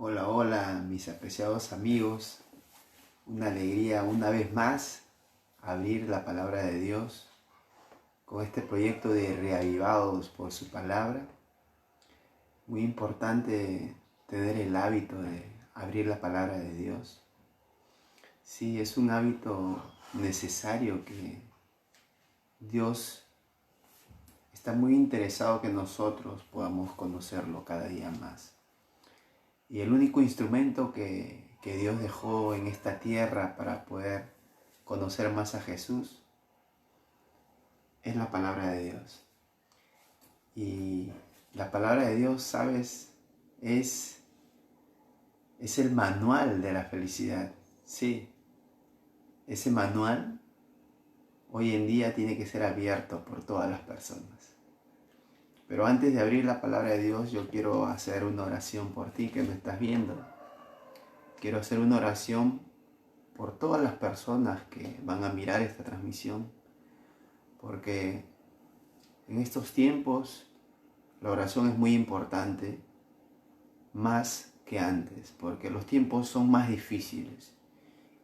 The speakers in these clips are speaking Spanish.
Hola, hola, mis apreciados amigos. Una alegría una vez más abrir la palabra de Dios con este proyecto de Reavivados por su palabra. Muy importante tener el hábito de abrir la palabra de Dios. Sí, es un hábito necesario que Dios está muy interesado que nosotros podamos conocerlo cada día más. Y el único instrumento que Dios dejó en esta tierra para poder conocer más a Jesús es la palabra de Dios. Y la palabra de Dios, ¿sabes? Es el manual de la felicidad. Sí, ese manual hoy en día tiene que ser abierto por todas las personas. Pero antes de abrir la palabra de Dios, yo quiero hacer una oración por ti que me estás viendo. Quiero hacer una oración por todas las personas que van a mirar esta transmisión, porque en estos tiempos la oración es muy importante, más que antes, porque los tiempos son más difíciles.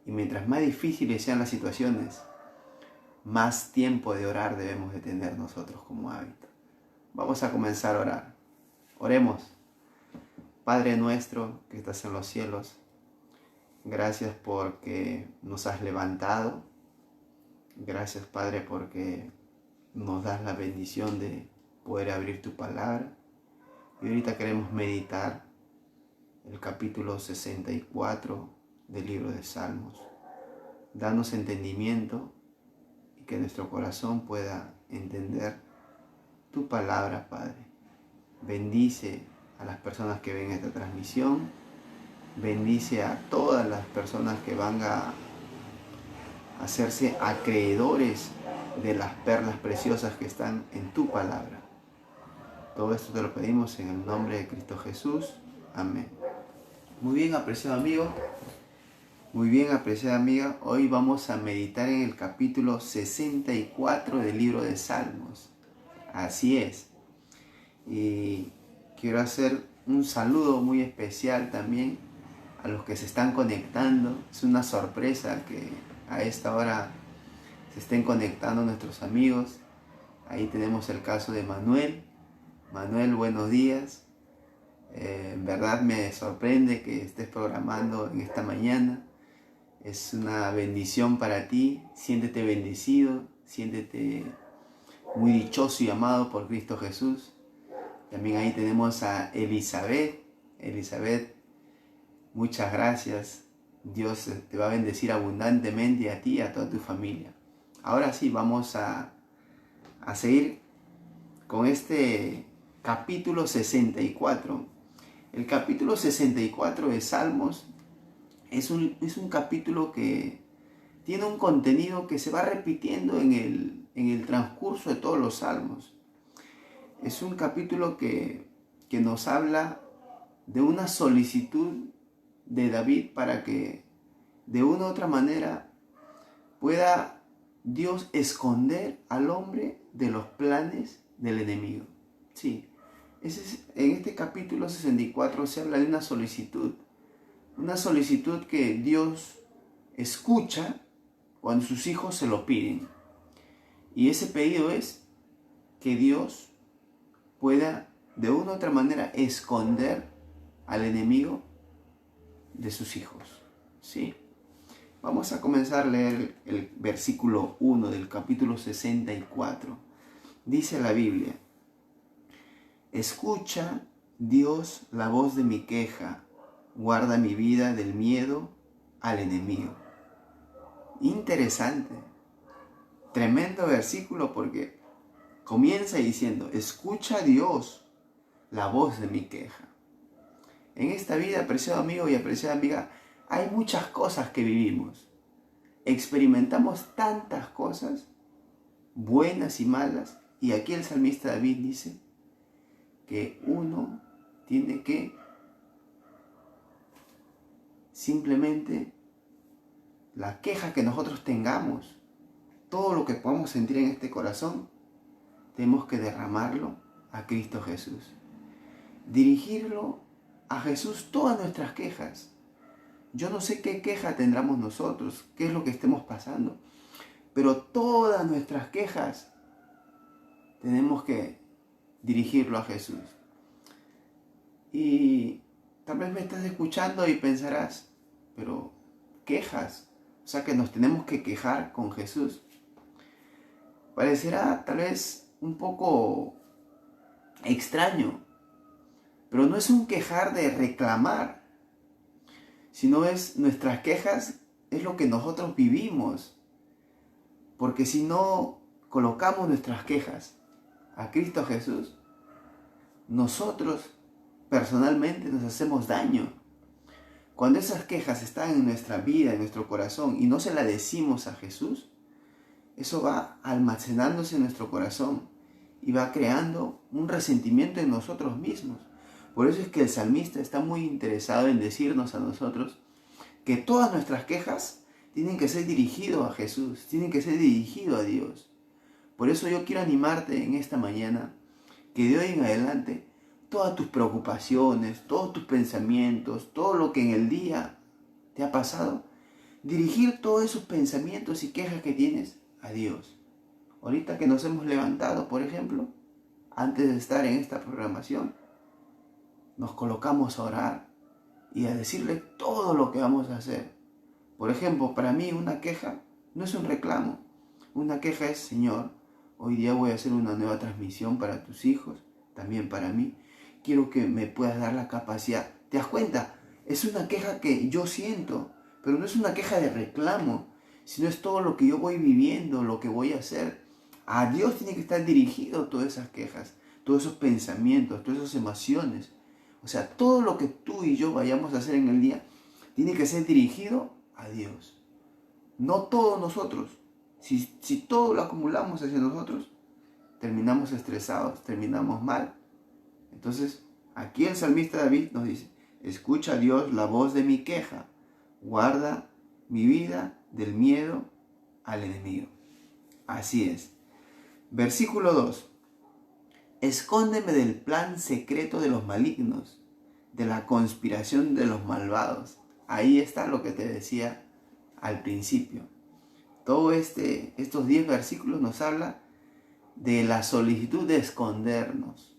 Y mientras más difíciles sean las situaciones, más tiempo de orar debemos de tener nosotros como hábito. Vamos a comenzar a orar. Oremos. Padre nuestro que estás en los cielos, gracias porque nos has levantado. Gracias, Padre, porque nos das la bendición de poder abrir tu palabra. Y ahorita queremos meditar el capítulo 64 del libro de Salmos. Danos entendimiento y que nuestro corazón pueda entender tu palabra, Padre. Bendice a las personas que ven esta transmisión. Bendice a todas las personas que van a hacerse acreedores de las perlas preciosas que están en tu palabra. Todo esto te lo pedimos en el nombre de Cristo Jesús. Amén. Muy bien, apreciado amigo. Muy bien, apreciada amiga. Hoy vamos a meditar en el capítulo 64 del libro de Salmos. Así es. Y quiero hacer un saludo muy especial también a los que se están conectando. Es una sorpresa que a esta hora se estén conectando nuestros amigos. Ahí tenemos el caso de Manuel. Manuel, buenos días. En verdad me sorprende que estés programando en esta mañana. Es una bendición para ti. Siéntete bendecido, siéntete muy dichoso y amado por Cristo Jesús. También ahí tenemos a Elizabeth. Elizabeth, muchas gracias. Dios te va a bendecir abundantemente a ti y a toda tu familia. Ahora sí, vamos a seguir con este capítulo 64. El capítulo 64 de Salmos es un capítulo que tiene un contenido que se va repitiendo en el transcurso de todos los salmos. Es un capítulo que nos habla de una solicitud de David para que de una u otra manera pueda Dios esconder al hombre de los planes del enemigo. Sí, en este capítulo 64 se habla de una solicitud que Dios escucha cuando sus hijos se lo piden. Y ese pedido es que Dios pueda de una u otra manera esconder al enemigo de sus hijos. ¿Sí? Vamos a comenzar a leer el versículo 1 del capítulo 64. Dice la Biblia: escucha, Dios, la voz de mi queja, guarda mi vida del miedo al enemigo. Interesante, tremendo versículo, porque comienza diciendo: escucha, Dios, la voz de mi queja. En esta vida, apreciado amigo y apreciada amiga, hay muchas cosas que vivimos. Experimentamos tantas cosas, buenas y malas, y aquí el salmista David dice que uno tiene que simplemente, la queja que nosotros tengamos, todo lo que podamos sentir en este corazón, tenemos que derramarlo a Cristo Jesús. Dirigirlo a Jesús todas nuestras quejas. Yo no sé qué queja tendremos nosotros, qué es lo que estemos pasando, pero todas nuestras quejas tenemos que dirigirlo a Jesús. Y tal vez me estás escuchando y pensarás, pero quejas, o sea que nos tenemos que quejar con Jesús. Parecerá tal vez un poco extraño, pero no es un quejar de reclamar, sino es nuestras quejas, es lo que nosotros vivimos. Porque si no colocamos nuestras quejas a Cristo Jesús, nosotros personalmente nos hacemos daño. Cuando esas quejas están en nuestra vida, en nuestro corazón, y no se las decimos a Jesús, eso va almacenándose en nuestro corazón y va creando un resentimiento en nosotros mismos. Por eso es que el salmista está muy interesado en decirnos a nosotros que todas nuestras quejas tienen que ser dirigidas a Jesús, tienen que ser dirigidas a Dios. Por eso yo quiero animarte en esta mañana que de hoy en adelante todas tus preocupaciones, todos tus pensamientos, todo lo que en el día te ha pasado, dirigir todos esos pensamientos y quejas que tienes a Dios. Ahorita que nos hemos levantado, por ejemplo, antes de estar en esta programación, nos colocamos a orar y a decirle todo lo que vamos a hacer. Por ejemplo, para mí una queja no es un reclamo. Una queja es, Señor, hoy día voy a hacer una nueva transmisión para tus hijos, también para mí. Quiero que me puedas dar la capacidad. ¿Te das cuenta? Es una queja que yo siento, pero no es una queja de reclamo, sino es todo lo que yo voy viviendo, lo que voy a hacer. A Dios tiene que estar dirigido todas esas quejas, todos esos pensamientos, todas esas emociones. O sea, todo lo que tú y yo vayamos a hacer en el día tiene que ser dirigido a Dios. No todos nosotros. Si todo lo acumulamos hacia nosotros, terminamos estresados, terminamos mal. Entonces, aquí el salmista David nos dice, escucha a Dios la voz de mi queja, guarda mi vida del miedo al enemigo. Así es. Versículo 2. Escóndeme del plan secreto de los malignos, de la conspiración de los malvados. Ahí está lo que te decía al principio. Todo estos 10 versículos nos habla de la solicitud de escondernos.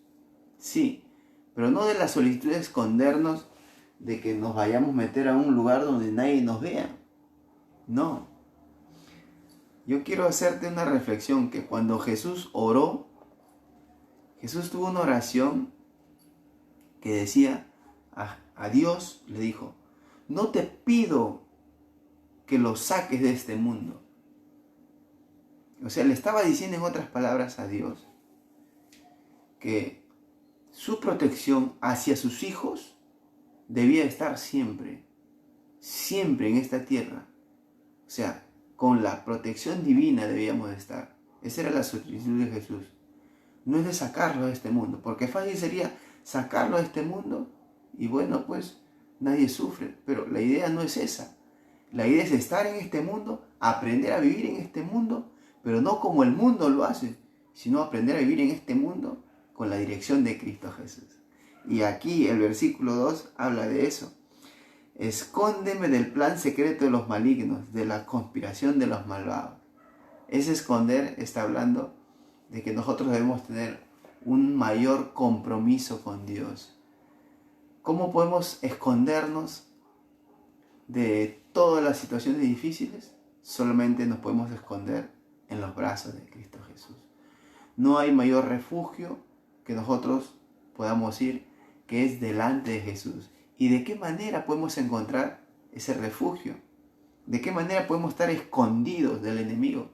Sí, pero no de la solicitud de escondernos de que nos vayamos a meter a un lugar donde nadie nos vea. No. Yo quiero hacerte una reflexión que cuando Jesús oró, Jesús tuvo una oración que decía a Dios, le dijo, no te pido que lo saques de este mundo. O sea, le estaba diciendo en otras palabras a Dios que su protección hacia sus hijos debía estar siempre, siempre en esta tierra. O sea, con la protección divina debíamos de estar. Esa era la solicitud de Jesús. No es de sacarlo de este mundo, porque fácil sería sacarlo de este mundo y bueno, pues nadie sufre. Pero la idea no es esa. La idea es estar en este mundo, aprender a vivir en este mundo, pero no como el mundo lo hace, sino aprender a vivir en este mundo con la dirección de Cristo Jesús. Y aquí el versículo 2 habla de eso. Escóndeme del plan secreto de los malignos, de la conspiración de los malvados. Ese esconder está hablando de que nosotros debemos tener un mayor compromiso con Dios. ¿Cómo podemos escondernos de todas las situaciones difíciles? Solamente nos podemos esconder en los brazos de Cristo Jesús. No hay mayor refugio que nosotros podamos ir que es delante de Jesús. ¿Y de qué manera podemos encontrar ese refugio? ¿De qué manera podemos estar escondidos del enemigo?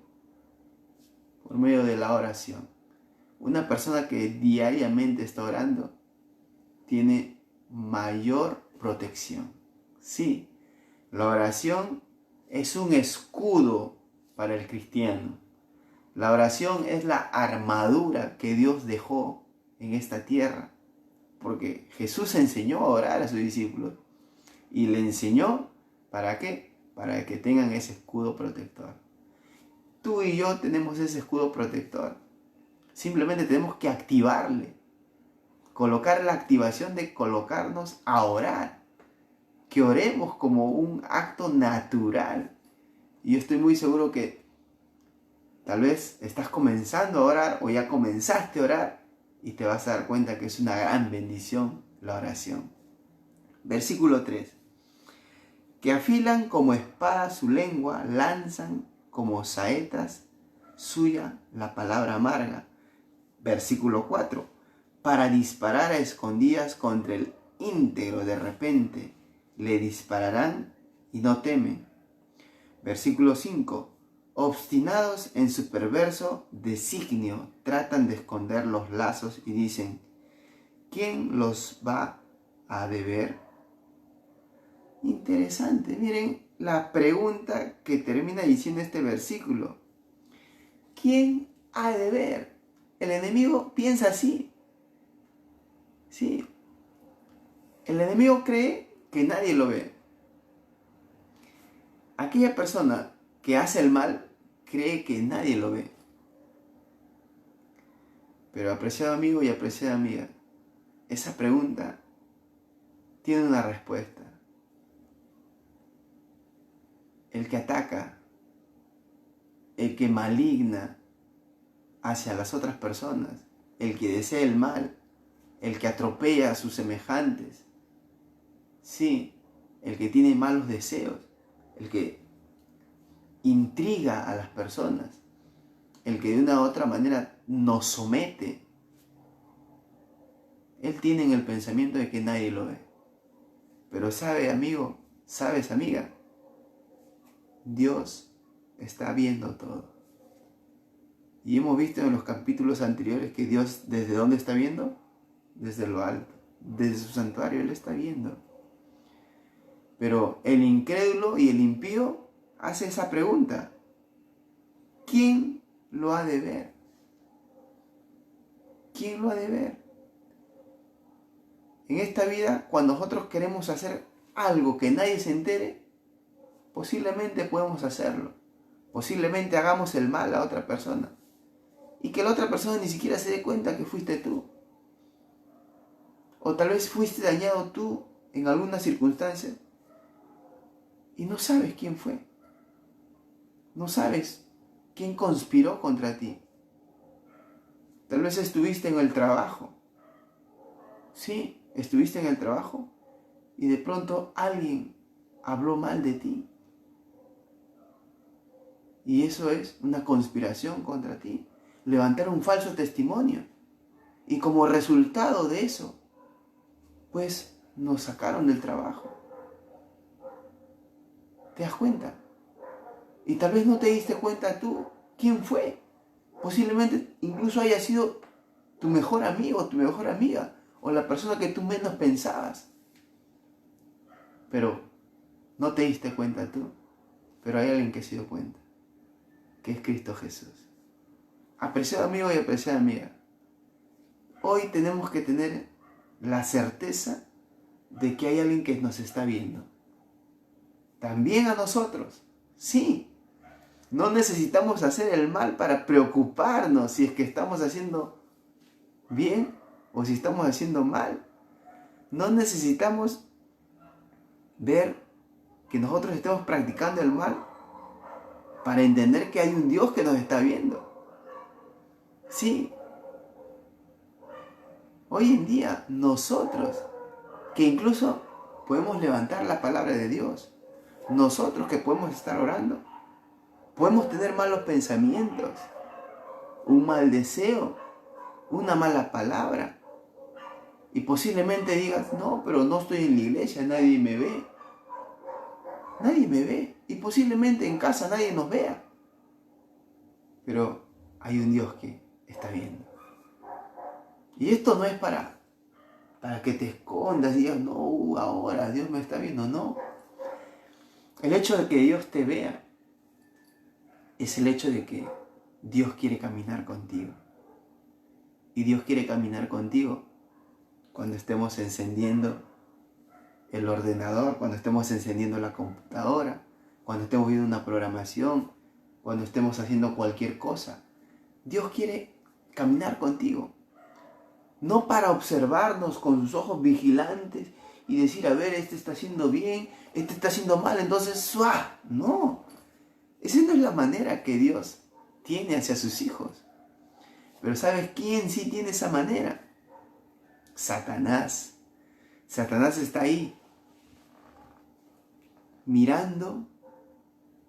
Por medio de la oración. Una persona que diariamente está orando tiene mayor protección. Sí, la oración es un escudo para el cristiano. La oración es la armadura que Dios dejó en esta tierra. Porque Jesús enseñó a orar a sus discípulos. Y le enseñó, ¿para qué? Para que tengan ese escudo protector. Tú y yo tenemos ese escudo protector. Simplemente tenemos que activarle. colocar la activación de colocarnos a orar. Que oremos como un acto natural. Y yo estoy muy seguro que tal vez estás comenzando a orar o ya comenzaste a orar y te vas a dar cuenta que es una gran bendición la oración. Versículo 3. Que afilan como espada su lengua, lanzan como saetas suya la palabra amarga. Versículo 4. Para disparar a escondidas contra el íntegro de repente, le dispararán y no temen. Versículo 5. Obstinados en su perverso designio, tratan de esconder los lazos y dicen, ¿quién los va a deber? Interesante, miren la pregunta que termina diciendo este versículo. ¿Quién ha de ver? El enemigo piensa así. Sí. El enemigo cree que nadie lo ve. Aquella persona que hace el mal cree que nadie lo ve. Pero apreciado amigo y apreciada amiga, esa pregunta tiene una respuesta. El que ataca, el que maligna hacia las otras personas, el que desea el mal, el que atropella a sus semejantes, sí, el que tiene malos deseos, el que intriga a las personas, el que de una u otra manera nos somete, él tiene en el pensamiento de que nadie lo ve. Pero sabe, amigo, sabes, amiga, Dios está viendo todo. Y hemos visto en los capítulos anteriores que Dios, ¿desde dónde está viendo? Desde lo alto, desde su santuario Él está viendo. Pero el incrédulo y el impío hace esa pregunta. ¿Quién lo ha de ver? ¿Quién lo ha de ver? En esta vida, cuando nosotros queremos hacer algo que nadie se entere, posiblemente podemos hacerlo. Posiblemente hagamos el mal a otra persona. Y que la otra persona ni siquiera se dé cuenta que fuiste tú. O tal vez fuiste dañado tú en alguna circunstancia y no sabes quién fue. No sabes quién conspiró contra ti. Tal vez estuviste en el trabajo. Sí, estuviste en el trabajo y de pronto alguien habló mal de ti. Y eso es una conspiración contra ti. Levantar un falso testimonio. Y como resultado de eso, pues nos sacaron del trabajo. ¿Te das cuenta? Y tal vez no te diste cuenta tú quién fue. Posiblemente incluso haya sido tu mejor amigo, tu mejor amiga, o la persona que tú menos pensabas. Pero no te diste cuenta tú. Pero hay alguien que se dio cuenta, que es Cristo Jesús. Apreciado amigo y apreciada amiga, hoy tenemos que tener la certeza de que hay alguien que nos está viendo. También a nosotros. Sí. No necesitamos hacer el mal para preocuparnos si es que estamos haciendo bien o si estamos haciendo mal. No necesitamos ver que nosotros estemos practicando el mal para entender que hay un Dios que nos está viendo. Sí. Hoy en día nosotros, que incluso podemos levantar la palabra de Dios, nosotros que podemos estar orando, podemos tener malos pensamientos, un mal deseo, una mala palabra. Y posiblemente digas, no, pero no estoy en la iglesia, nadie me ve. Nadie me ve. Y posiblemente en casa nadie nos vea. Pero hay un Dios que está viendo. Y esto no es para que te escondas y digas, no, ahora Dios me está viendo. No. El hecho de que Dios te vea es el hecho de que Dios quiere caminar contigo. Y Dios quiere caminar contigo cuando estemos encendiendo el ordenador, cuando estemos encendiendo la computadora, cuando estemos viendo una programación, cuando estemos haciendo cualquier cosa. Dios quiere caminar contigo. No para observarnos con sus ojos vigilantes y decir, a ver, este está haciendo bien, este está haciendo mal, entonces, ¡suah! No, esa no es la manera que Dios tiene hacia sus hijos. Pero ¿sabes quién sí tiene esa manera? Satanás. Satanás está ahí, mirando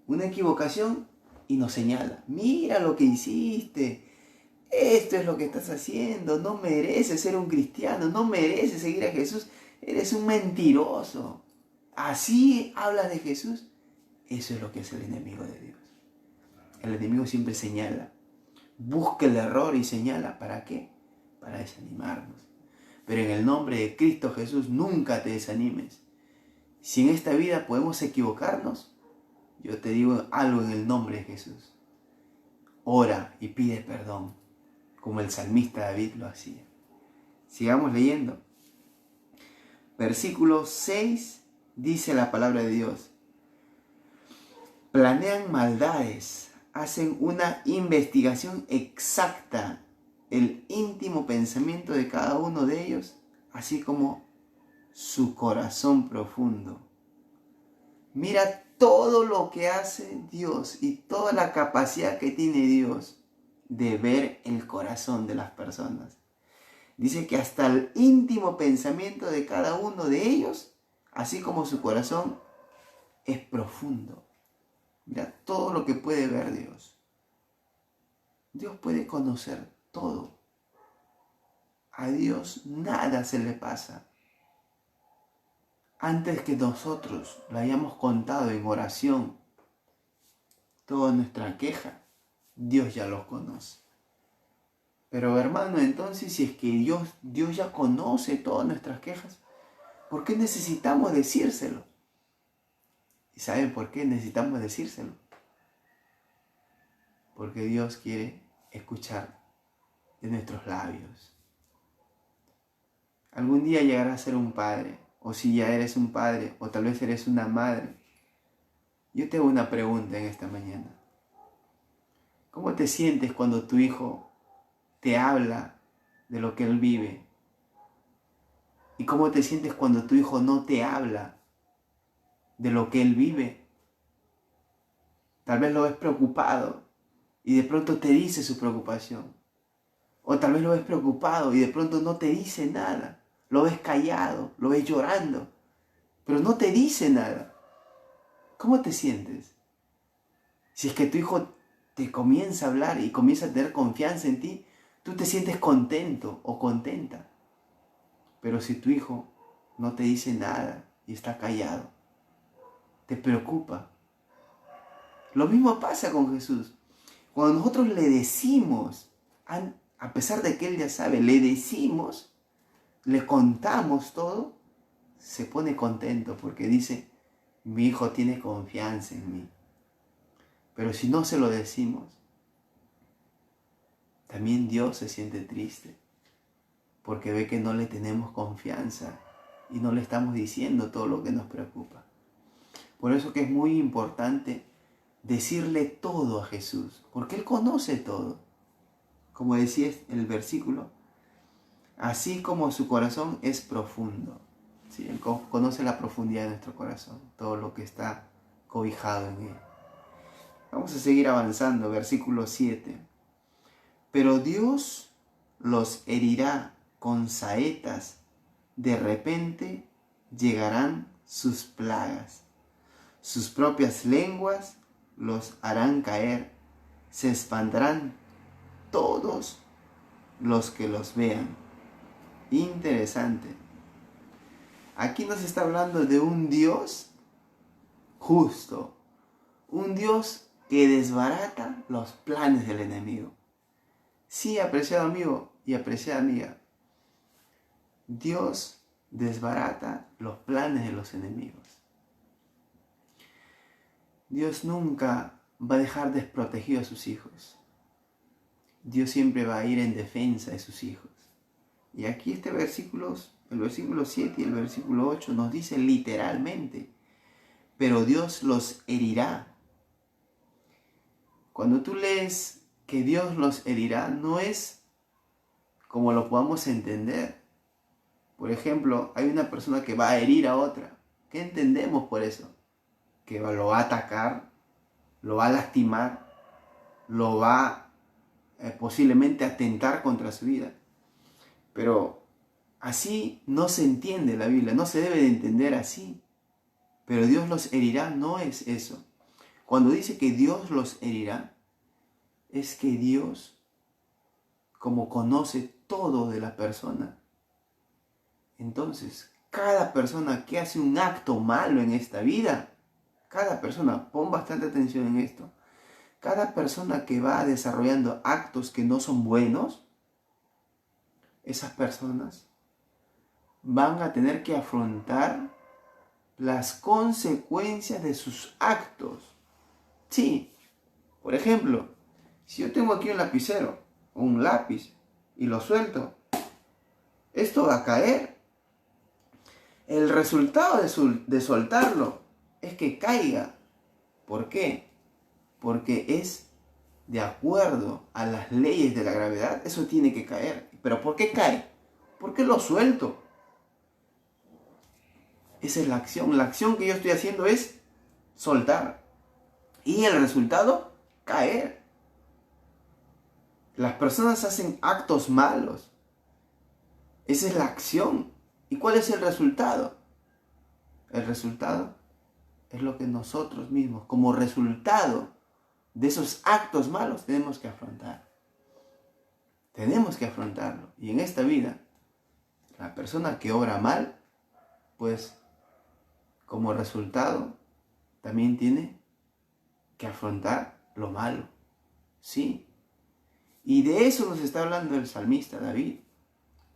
una equivocación y nos señala. Mira lo que hiciste. Esto es lo que estás haciendo. No mereces ser un cristiano. No mereces seguir a Jesús. Eres un mentiroso. Así hablas de Jesús. Eso es lo que es el enemigo de Dios. El enemigo siempre señala. Busca el error y señala. ¿Para qué? Para desanimarnos. Pero en el nombre de Cristo Jesús nunca te desanimes. Si en esta vida podemos equivocarnos, yo te digo algo en el nombre de Jesús. Ora y pide perdón, como el salmista David lo hacía. Sigamos leyendo. Versículo 6 dice la palabra de Dios. Planean maldades, hacen una investigación exacta, el íntimo pensamiento de cada uno de ellos, así como su corazón profundo. Mira todo lo que hace Dios y toda la capacidad que tiene Dios de ver el corazón de las personas. Dice que hasta el íntimo pensamiento de cada uno de ellos, así como su corazón, es profundo. Mira todo lo que puede ver Dios. Dios puede conocer todo. A Dios nada se le pasa. Antes que nosotros lo hayamos contado en oración, toda nuestra queja, Dios ya los conoce. Pero hermano, entonces si es que Dios ya conoce todas nuestras quejas, ¿por qué necesitamos decírselo? ¿Y saben por qué necesitamos decírselo? Porque Dios quiere escuchar de nuestros labios. Algún día llegarás a ser un padre, o si ya eres un padre, o tal vez eres una madre. Yo te hago una pregunta en esta mañana. ¿Cómo te sientes cuando tu hijo te habla de lo que él vive? ¿Y cómo te sientes cuando tu hijo no te habla de lo que él vive? Tal vez lo ves preocupado y de pronto te dice su preocupación. O tal vez lo ves preocupado y de pronto no te dice nada. Lo ves callado, lo ves llorando, pero no te dice nada. ¿Cómo te sientes? Si es que tu hijo te comienza a hablar y comienza a tener confianza en ti, tú te sientes contento o contenta. Pero si tu hijo no te dice nada y está callado, te preocupa. Lo mismo pasa con Jesús. Cuando nosotros le decimos, a pesar de que Él ya sabe, le decimos, le contamos todo, se pone contento porque dice, mi hijo tiene confianza en mí. Pero si no se lo decimos, también Dios se siente triste porque ve que no le tenemos confianza y no le estamos diciendo todo lo que nos preocupa. Por eso que es muy importante decirle todo a Jesús, porque Él conoce todo. Como decía el versículo, así como su corazón es profundo. ¿Sí? Él conoce la profundidad de nuestro corazón, todo lo que está cobijado en Él. Vamos a seguir avanzando, versículo 7. Pero Dios los herirá con saetas, de repente llegarán sus plagas. Sus propias lenguas los harán caer, se espantarán todos los que los vean. Interesante. Aquí nos está hablando de un Dios justo, un Dios que desbarata los planes del enemigo. Sí, apreciado amigo y apreciada amiga, Dios desbarata los planes de los enemigos. Dios nunca va a dejar desprotegido a sus hijos. Dios siempre va a ir en defensa de sus hijos. Y aquí el versículo 7 y el versículo 8 nos dicen literalmente, pero Dios los herirá. Cuando tú lees que Dios los herirá, no es como lo podamos entender. Por ejemplo, hay una persona que va a herir a otra. ¿Qué entendemos por eso? Que lo va a atacar, lo va a lastimar, lo va posiblemente a atentar contra su vida. Pero así no se entiende la Biblia, no se debe de entender así. Pero Dios los herirá, no es eso. Cuando dice que Dios los herirá, es que Dios, como conoce todo de la persona, entonces cada persona que hace un acto malo en esta vida, cada persona, pon bastante atención en esto, cada persona que va desarrollando actos que no son buenos, esas personas van a tener que afrontar las consecuencias de sus actos. Sí, por ejemplo, si yo tengo aquí un lapicero o un lápiz y lo suelto, esto va a caer. El resultado de soltarlo es que caiga. ¿Por qué? Porque es de acuerdo a las leyes de la gravedad, eso tiene que caer. ¿Pero por qué cae? Porque lo suelto. Esa es la acción. La acción que yo estoy haciendo es soltar. Y el resultado, caer. Las personas hacen actos malos. Esa es la acción. ¿Y cuál es el resultado? El resultado es lo que nosotros mismos, como resultado de esos actos malos, tenemos que afrontar. Tenemos que afrontarlo. Y en esta vida, la persona que obra mal, pues como resultado, también tiene que afrontar lo malo. Sí. Y de eso nos está hablando el salmista David.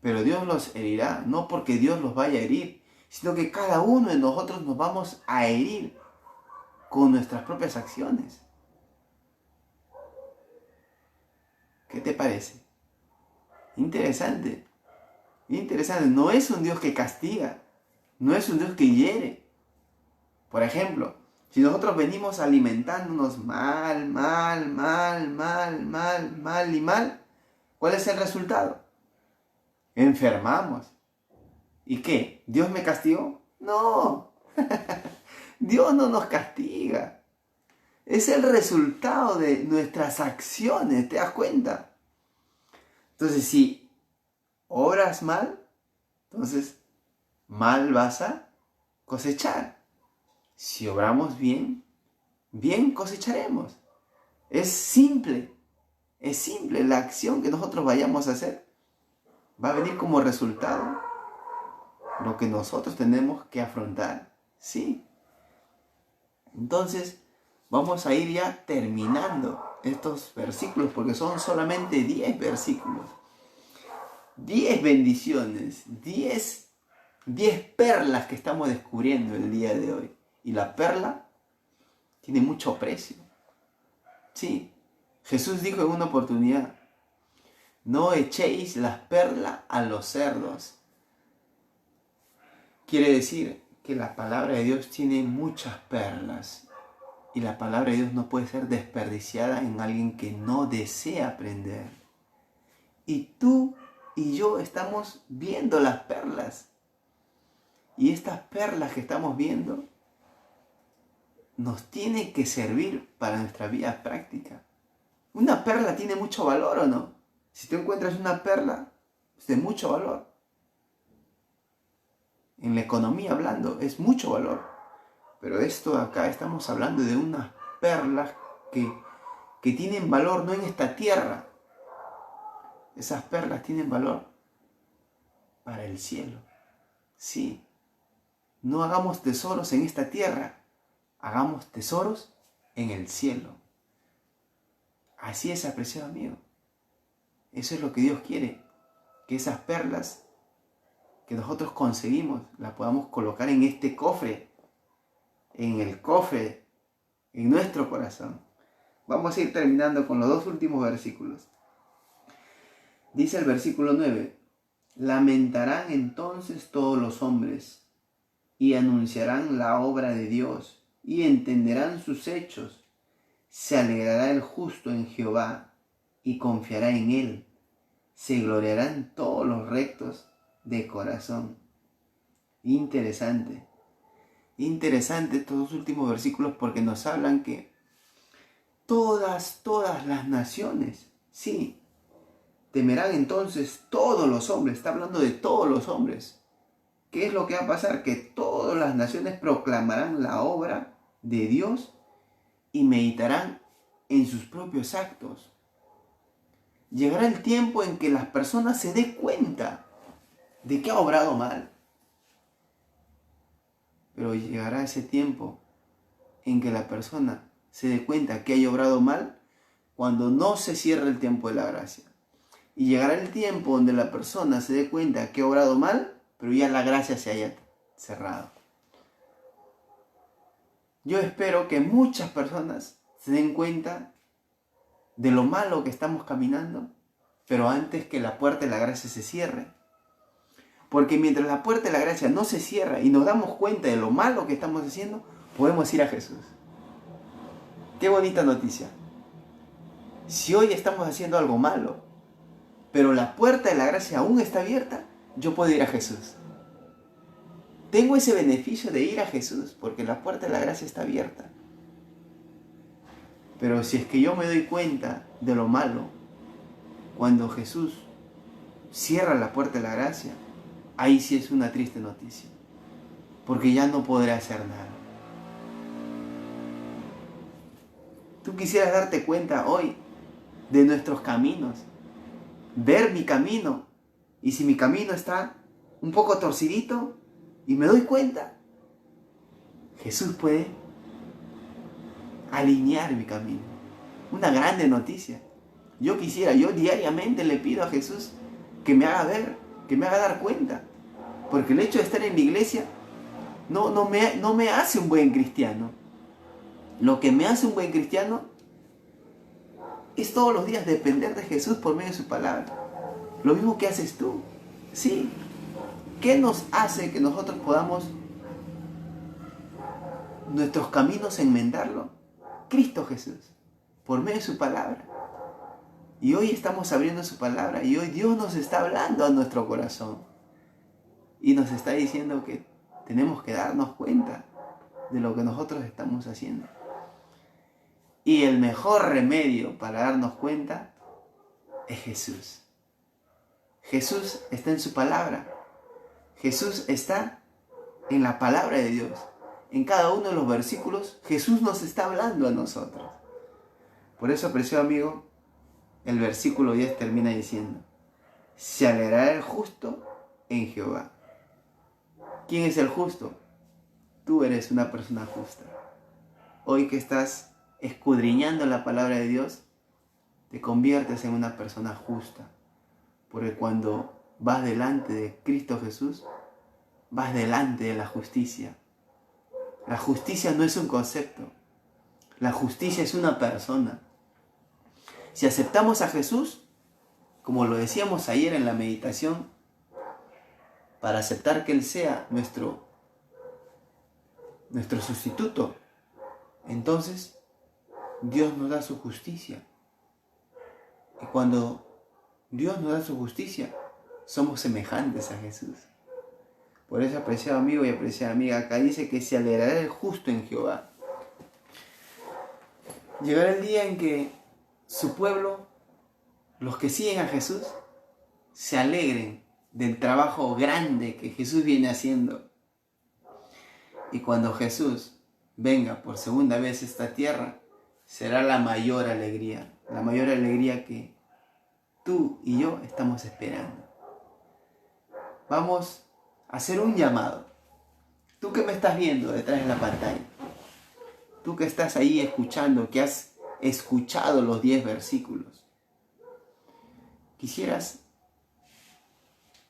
Pero Dios los herirá, no porque Dios los vaya a herir, sino que cada uno de nosotros nos vamos a herir con nuestras propias acciones. ¿Qué te parece? Interesante. Interesante. No es un Dios que castiga. No es un Dios que hiere. Por ejemplo, si nosotros venimos alimentándonos mal, ¿cuál es el resultado? Enfermamos. ¿Y qué? ¿Dios me castigó? No. Dios no nos castiga. Es el resultado de nuestras acciones, ¿te das cuenta? Entonces, si obras mal, entonces mal vas a cosechar. Si obramos bien, bien cosecharemos. Es simple la acción que nosotros vayamos a hacer. Va a venir como resultado lo que nosotros tenemos que afrontar. Sí. Entonces, vamos a ir ya terminando estos versículos porque son solamente 10 versículos. 10 bendiciones, 10 perlas que estamos descubriendo el día de hoy. Y la perla tiene mucho precio. Sí, Jesús dijo en una oportunidad, no echéis las perlas a los cerdos. Quiere decir que la palabra de Dios tiene muchas perlas. Y la palabra de Dios no puede ser desperdiciada en alguien que no desea aprender. Y tú y yo estamos viendo las perlas. Y estas perlas que estamos viendo nos tienen que servir para nuestra vida práctica. Una perla tiene mucho valor, ¿o no? Si tú encuentras una perla, es de mucho valor. En la economía hablando, es mucho valor. Pero esto acá estamos hablando de unas perlas que tienen valor no en esta tierra. Esas perlas tienen valor para el cielo. Sí. No hagamos tesoros en esta tierra. Hagamos tesoros en el cielo. Así es, apreciado amigo. Eso es lo que Dios quiere. Que esas perlas que nosotros conseguimos las podamos colocar en este cofre. En el cofre. En nuestro corazón. Vamos a ir terminando con los 2 últimos versículos. Dice el versículo 9. Lamentarán entonces todos los hombres y anunciarán la obra de Dios y entenderán sus hechos. Se alegrará el justo en Jehová y confiará en él. se gloriarán todos los rectos de corazón. Interesante. Interesante estos dos últimos versículos porque nos hablan que todas las naciones, sí, temerán entonces todos los hombres. Está hablando de todos los hombres. ¿Qué es lo que va a pasar? Que todas las naciones proclamarán la obra de Dios y meditarán en sus propios actos. Llegará el tiempo en que las personas se den cuenta de que ha obrado mal. Pero llegará ese tiempo en que la persona se dé cuenta que haya obrado mal cuando no se cierre el tiempo de la gracia. Y llegará el tiempo donde la persona se dé cuenta que ha obrado mal, pero ya la gracia se haya cerrado. Yo espero que muchas personas se den cuenta de lo malo que estamos caminando, pero antes que la puerta de la gracia se cierre. Porque mientras la puerta de la gracia no se cierra y nos damos cuenta de lo malo que estamos haciendo, podemos ir a Jesús. Qué bonita noticia. Si hoy estamos haciendo algo malo, pero la puerta de la gracia aún está abierta, yo puedo ir a Jesús. Tengo ese beneficio de ir a Jesús porque la puerta de la gracia está abierta. Pero si es que yo me doy cuenta de lo malo, cuando Jesús cierra la puerta de la gracia, ahí sí es una triste noticia, porque ya no podré hacer nada. Tú quisieras darte cuenta hoy de nuestros caminos, ver mi camino, y si mi camino está un poco torcidito y me doy cuenta, Jesús puede alinear mi camino. Una grande noticia. Yo diariamente le pido a Jesús que me haga ver, que me haga dar cuenta. Porque el hecho de estar en la iglesia no me hace un buen cristiano. Lo que me hace un buen cristiano es todos los días depender de Jesús por medio de su palabra. Lo mismo que haces tú. Sí. ¿Qué nos hace que nosotros podamos nuestros caminos enmendarlo? Cristo Jesús, por medio de su palabra. Y hoy estamos abriendo su palabra y hoy Dios nos está hablando a nuestro corazón. Y nos está diciendo que tenemos que darnos cuenta de lo que nosotros estamos haciendo. Y el mejor remedio para darnos cuenta es Jesús. Jesús está en su palabra. Jesús está en la palabra de Dios. En cada uno de los versículos Jesús nos está hablando a nosotros. Por eso, preciado amigo, el versículo 10 termina diciendo: se alegrará el justo en Jehová. ¿Quién es el justo? Tú eres una persona justa. Hoy que estás escudriñando la palabra de Dios, te conviertes en una persona justa. Porque cuando vas delante de Cristo Jesús, vas delante de la justicia. La justicia no es un concepto. La justicia es una persona. Si aceptamos a Jesús, como lo decíamos ayer en la meditación, para aceptar que Él sea nuestro sustituto, entonces Dios nos da su justicia. Y cuando Dios nos da su justicia, somos semejantes a Jesús. Por eso, apreciado amigo y apreciada amiga, acá dice que se alegrará el justo en Jehová. Llegará el día en que su pueblo, los que siguen a Jesús, se alegren del trabajo grande que Jesús viene haciendo. Y cuando Jesús venga por segunda vez a esta tierra, será la mayor alegría que tú y yo estamos esperando. Vamos a hacer un llamado. Tú que me estás viendo detrás de la pantalla, tú que estás ahí escuchando, que has escuchado los 10 versículos, quisieras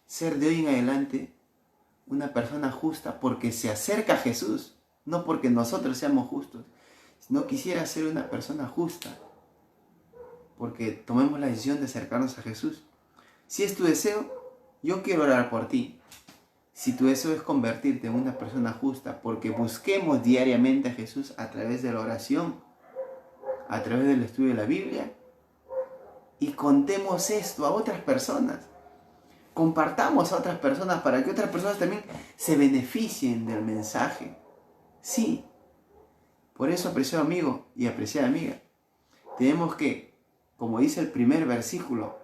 ser de hoy en adelante una persona justa porque se acerca a Jesús, no porque nosotros seamos justos, sino quisieras ser una persona justa porque tomemos la decisión de acercarnos a Jesús. Si es tu deseo, yo quiero orar por ti. Si tu deseo es convertirte en una persona justa, porque busquemos diariamente a Jesús a través de la oración, a través del estudio de la Biblia, y contemos esto a otras personas. Compartamos a otras personas para que otras personas también se beneficien del mensaje. Sí, por eso, apreciado amigo y apreciada amiga, tenemos que, como dice el primer versículo,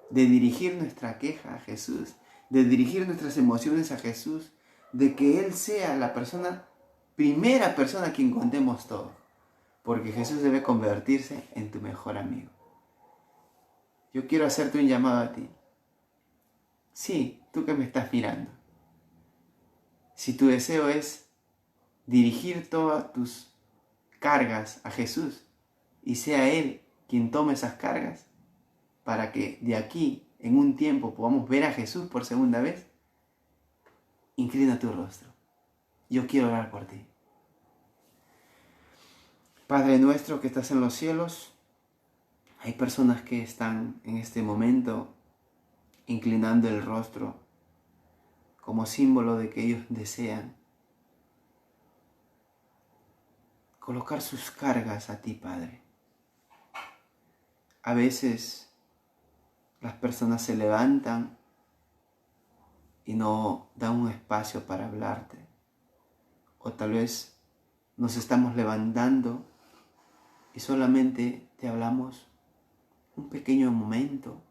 de dirigir nuestra queja a Jesús, de dirigir nuestras emociones a Jesús, de que Él sea la primera persona a quien contemos todo, porque Jesús debe convertirse en tu mejor amigo. Yo quiero hacerte un llamado a ti. Sí, tú que me estás mirando. Si tu deseo es dirigir todas tus cargas a Jesús y sea Él quien tome esas cargas para que de aquí en un tiempo podamos ver a Jesús por segunda vez, inclina tu rostro. Yo quiero orar por ti. Padre nuestro que estás en los cielos, hay personas que están en este momento inclinando el rostro como símbolo de que ellos desean colocar sus cargas a ti, Padre. A veces las personas se levantan y no dan un espacio para hablarte. O tal vez nos estamos levantando y solamente te hablamos un pequeño momento.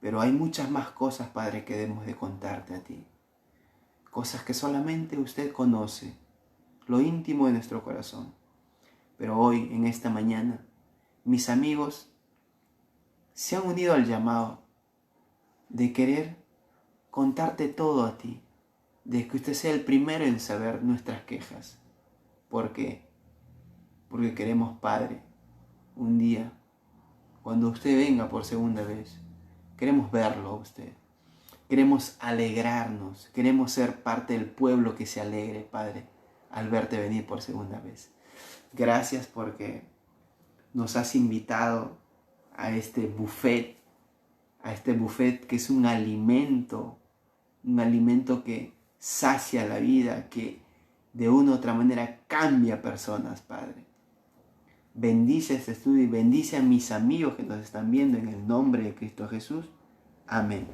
Pero hay muchas más cosas, Padre, que debemos de contarte a ti. Cosas que solamente usted conoce, lo íntimo de nuestro corazón. Pero hoy, en esta mañana, mis amigos se han unido al llamado de querer contarte todo a ti, de que usted sea el primero en saber nuestras quejas. ¿Por qué? Porque queremos, Padre, un día, cuando usted venga por segunda vez, queremos verlo a usted. Queremos alegrarnos, queremos ser parte del pueblo que se alegre, Padre, al verte venir por segunda vez. Gracias porque nos has invitado a este buffet que es un alimento que sacia la vida, que de una u otra manera cambia personas, Padre. Bendice este estudio y bendice a mis amigos que nos están viendo en el nombre de Cristo Jesús. Amén.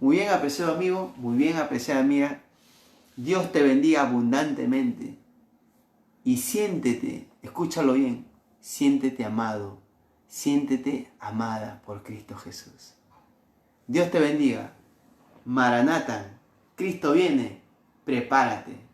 Muy bien, apreciado amigo, muy bien, apreciada amiga. Dios te bendiga abundantemente. Y siéntete, escúchalo bien, siéntete amado, siéntete amada por Cristo Jesús. Dios te bendiga. Maranatha, Cristo viene, prepárate.